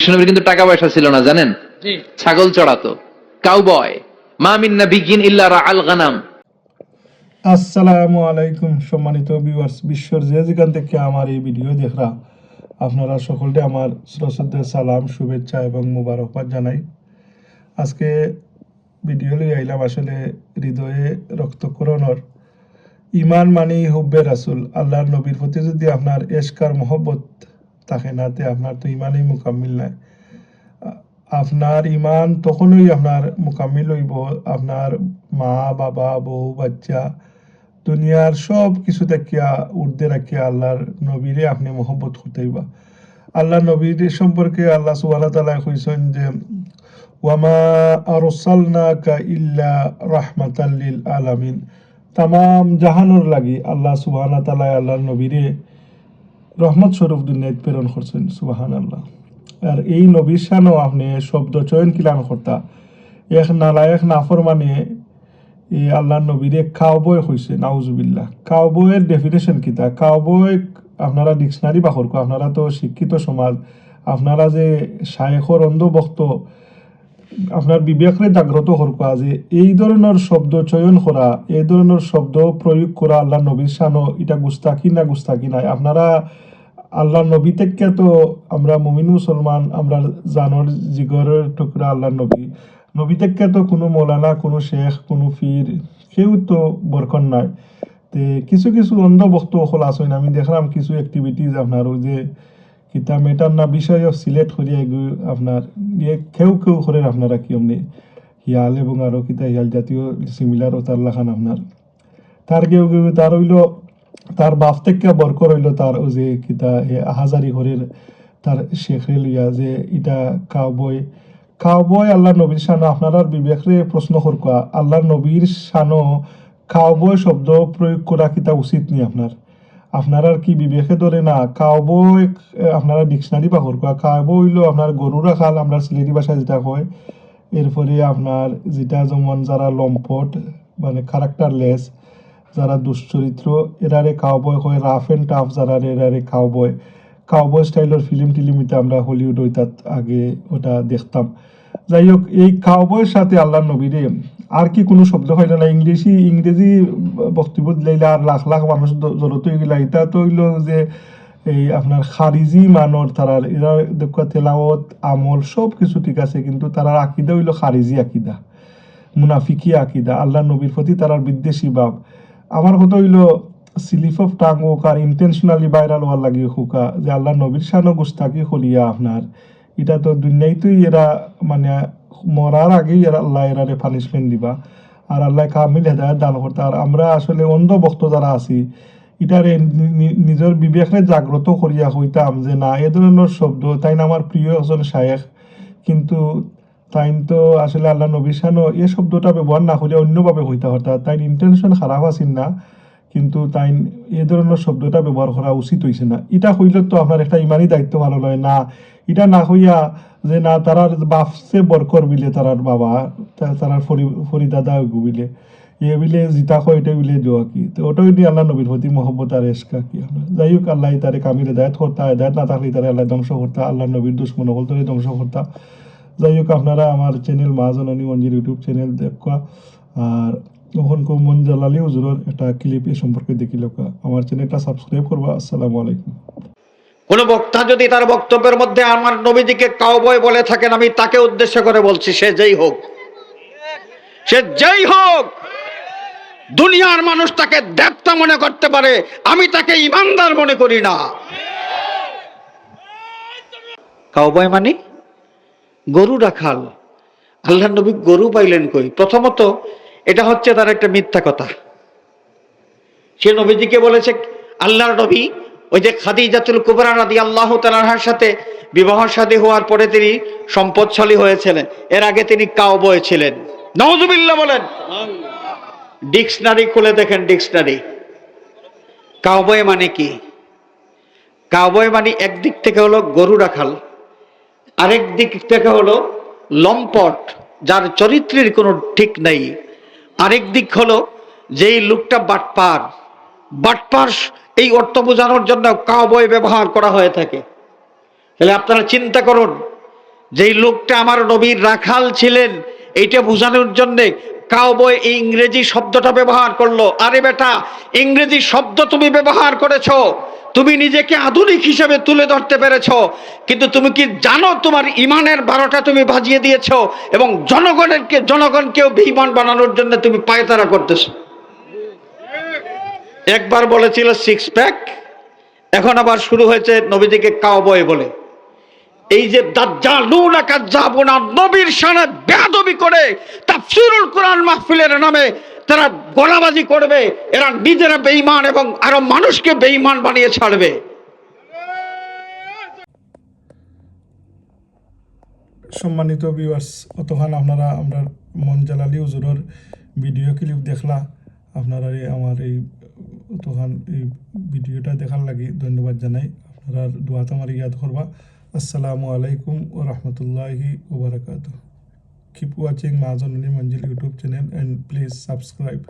বিষ্ণুনবীর কিন্তু টাকা পয়সা ছিল না, জানেন? ছাগল চড়াতো, কাউবয়। মা মিন নাবিয়্যিন ইল্লা রাআল গানাম। আসসালামু আলাইকুম সম্মানিত ভিউয়ার্স, বিশ্বর যে যেখান থেকে আমার এই ভিডিও দেখরা আপনারা সকলকে আমার শ্রদ্ধা সালাম, শুভেচ্ছা এবং মোবারকবাদ জানাই। আজকে ভিডিও লই আইলাম আসলে হৃদয়ে রক্তকরণর ইমান মানে হুব্বে রাসুল। আল্লাহর নবীর প্রতি যদি আপনার এশকার মহব্বত থাকে না, তে আপনার তো ইমানই মুকাম্মিল নাই। আপনার ইমান তখনই আপনার মুকাম্মিল হইব আপনার মা বাবা বউ বাচ্চা দুনিয়ার সব কিছু দেখিয়া উর্ধে রাখিয়া আল্লাহর নবীরে আপনি মহব্বত করতেইবা। আল্লাহ নবীর সম্পর্কে আল্লাহ সুবহানাহু ওয়া তাআলা কইছেন যে ওয়ামা আরসালনাকা ইল্লা রাহমাতাল লিল আলামিন। তামাম জাহানুর লাগি আল্লাহ সুবহানাহু ওয়া তাআলা আল্লাহর নবীরে রহমত স্বরূপ দুনিয়ায় প্রেরণ করছেন। সুবহানাল্লাহ। আর এই নবীর শানও আপনি শব্দ চয়ন কিলান করতা এক নালায়েক নাফরমানে এই আল্লাহর নবীরে কাউবয় হইছে, নাউজুবিল্লাহ। কাউবয়ের ডেফিনেশন কিতা? কাউবয় আপনারা ডিকশনারি বাহর কো, আপনারা তো শিক্ষিত সমাজ, আপনারা যে শায়েখর অন্ধভক্ত, আপনার বিবেকরে জাগ্রত হরকা যে এই ধরনের শব্দ চয়ন করা, এই ধরনের শব্দ প্রয়োগ করা আল্লাহ নবীর শানো, এটা গুস্তাকি না গুস্তাকি নাই? আপনারা আল্লাহ নবী থেকে তো আমরা মুমিন মুসলমান, আমরা জানর জিগরের টুকরা আল্লাহ নবী। নবী থেকে তো কোনো মৌলানা, কোনো শেখ, কোনো ফির কেউ তো বরকন নাই। তে কিছু কিছু অন্ধভক্ত হল আসেন, আমি দেখলাম কিছু অ্যাক্টিভিটিস আপনার ওই যে কিতা মেটার না বিষয় সিলেক্ট করিয়া আপনার কেউ কেউ করেন আপনারা কি অমনি হিয়াল এবং আরো কিতা হিয়াল জাতীয় সিমিলার ও তার লাখান আপনার তার কেউ কেউ তার হইল তার বাপ থেকে বরকর হইল তার ওই যে কিতা হাজারি ঘরের তার শেখরে লইয়া যে এটা কাউবয়। কাউবয় আল্লাহ নবীর শানো আপনার বিবেকরে প্রশ্ন করকা, আল্লাহ নবীর শানো কাউবয় শব্দ প্রয়োগ করা কিতা উচিত নি? আপনার আর কি বিবেকে ধরে না? কাউবয় আপনারা ডিকশনারি বা করকা, কাউবয় হইল আপনার গরু রাখাল, আমরা সিলেটি ভাষায় যেটা কয়। এরপরে আপনার যেটা যেমন যারা লম্পট মানে ক্যারেক্টারলেস, যারা দুশ্চরিত্র, এরারে কাউবয় হয়। রাফ এন্ড টাফ যারা, এরারে কাউবয়। কাউবয় স্টাইলের ফিল্ম টিলিমিতে আমরা হলিউড ওইটাত আগে ওটা দেখতাম। যাই হোক, এই কাউবয়ের সাথে আল্লাহ নবীরে আর কি কোনো শব্দ হয় না? ইংরেজি বক্তব্য দিলাইলে আর লাখ লাখ মানুষ জড়ত হয়ে গেলা। এটা তো হইল যে এই আপনার খারিজি মানর, তারার এরা দেখা তেলাওয়াত আমল সব কিছু ঠিক আছে, কিন্তু তারার আকিদা হইল খারিজি আকিদা, মুনাফিকি আকিদা। আল্লাহ নবীর প্রতি তারার বিদ্বেষী ভাব। আমার কথা হইল স্লিপ অফ টাং হোক আর ইন্টেনশনালি ভাইরাল হওয়ার লাগে হোকা যে আল্লাহ নবীর শানো গুস্তাকি হলিয়া আপনার, এটা তো দুনিয়াইতেই এরা মানে মরার আগেই এরা আল্লাহ এরারে পানিশমেন্ট দিবা আর আল্লাহ কামিল হেদায়ত দান করতে। আর আমরা আসলে অন্ধভক্ত যারা আছি, এটারে নিজের বিবেকরে জাগ্রত করিয়া হইতাম যে না, এ ধরনের শব্দ তাই না আমার প্রিয় একজন শায়েখ, কিন্তু তাই তো আসলে আল্লাহ নবী শানো এই শব্দটা ব্যবহার না করিয়া অন্যভাবে হইতা হতা। তাই ইন্টেনশন খারাপ আছিল না, কিন্তু তাই এ ধরনের শব্দটা ব্যবহার করা উচিত হয়েছে না। এটা হইলে তো আপনার একটা ইমানি দায়িত্ব ভালো নয় না। এটা না হইয়া যে না তারার বাপসে বরকর বিলে, তারার বাবা তারার ফরিদাদা বিলে এ বিলে জিতা কয়, এটা বিলে দেওয়া কি? তো ওটাই দিয়ে আল্লাহ নবীর প্রতি মহব্বত আর এসকা কি আপনার। যাই হোক, আল্লাহ তারে কামিল হেদায়ত করতা, হেদায়ত না থাকলে তারা আল্লাহ ধ্বংস করতা, আল্লাহ নবীর দুশ্মন হল তারে ধ্বংস করতা। যাই হোক, আপনারা আমার চ্যানেল মা জননী মঞ্জির ইউটিউব চ্যানেল দেখা আর তখন মন জালালি হুজুরের একটা ক্লিপ এ সম্পর্কে দেখিল, আমার চ্যানেলটা সাবস্ক্রাইব করবা। আসসালামু আলাইকুম। কোন বক্তা যদি তার বক্তব্যের মধ্যে আমার নবীজিকে কাউবয় বলে থাকেন, আমি তাকে উদ্দেশ্য করে বলছি, সে যেই হোক, সে যেই হোক, দুনিয়ার মানুষ তাকে দেবতা মনে করতে পারে, আমি তাকে ইমানদার মনে করি না। কাউবয় মানে গরু রাখাল। আল্লাহ নবী গরু পাইলেন কই? প্রথমত এটা হচ্ছে তার একটা মিথ্যা কথা। সে নবীজিকে বলেছে, আল্লাহর নবী ওই যে খাদিজাতুল কুবরা রাদিয়াল্লাহু তাআলার সাথে বিবাহ শাদী হওয়ার পরে তিনি সম্পদশালী হয়েছিলেন, এর আগে তিনি কাউবয় ছিলেন। নাউজুবিল্লাহ বলেন। ডিকশনারি খুলে দেখেন, ডিকশনারি। কাউবয় মানে কি? কাউবয় মানে একদিক থেকে হলো গরু রাখাল, আরেক দিক থেকে হলো লম্পট, যার চরিত্রের কোনো ঠিক নাই। আরেক দিক হলো যেই লোকটা বাটপার। বাটপার এই অর্থ বোঝানোর জন্য কাউবয় ব্যবহার করা হয়ে থাকে। তাহলে আপনারা চিন্তা করুন, যেই লোকটা আমার নবীর রাখাল ছিলেন এইটা বোঝানোর জন্যে কাউবয় এই ইংরেজি শব্দটা ব্যবহার করলো। আরে বেটা, ইংরেজি শব্দ তুমি ব্যবহার করেছো, তুমি নিজেকে আধুনিক হিসেবে তুলে ধরতে পেরেছো, কিন্তু তুমি কি জানো তোমার ইমানের 12টা তুমি বাজিয়ে দিয়েছো এবং জনগণকেও বেঈমান বানানোর জন্য তুমি পায়তারা করতেছো। একবার বলেছিল সিক্স প্যাক, এখন আবার শুরু হয়েছে নবীজিকে কাউবয় বলে। এই যে দাজ্জালুনা কাজ্জাবুনা নবীর শানে বেয়াদবি করে তাফসীরুল কোরআন মাহফিলের নামে তারা গোলাবাজি করবে, এরা নিজেরা বেঈমান এবং আরো মানুষকে বেঈমান বানিয়ে ছাড়বে। সম্মানিত ভিউয়ার্স, অতক্ষণ আপনারা আমরা মনজালালি হুজুরের ভিডিও ক্লিপ দেখলা। আপনারা আমার এই অতক্ষণ এই ভিডিওটা দেখার লাগি ধন্যবাদ জানাই। আপনারা দোয়াত আমার ইয়াদ করবা। আসসালামু আলাইকুম ওয়া রাহমাতুল্লাহি ওয়া বারাকাতুহু। Keep watching Ma Janani Manzil YouTube channel and please subscribe.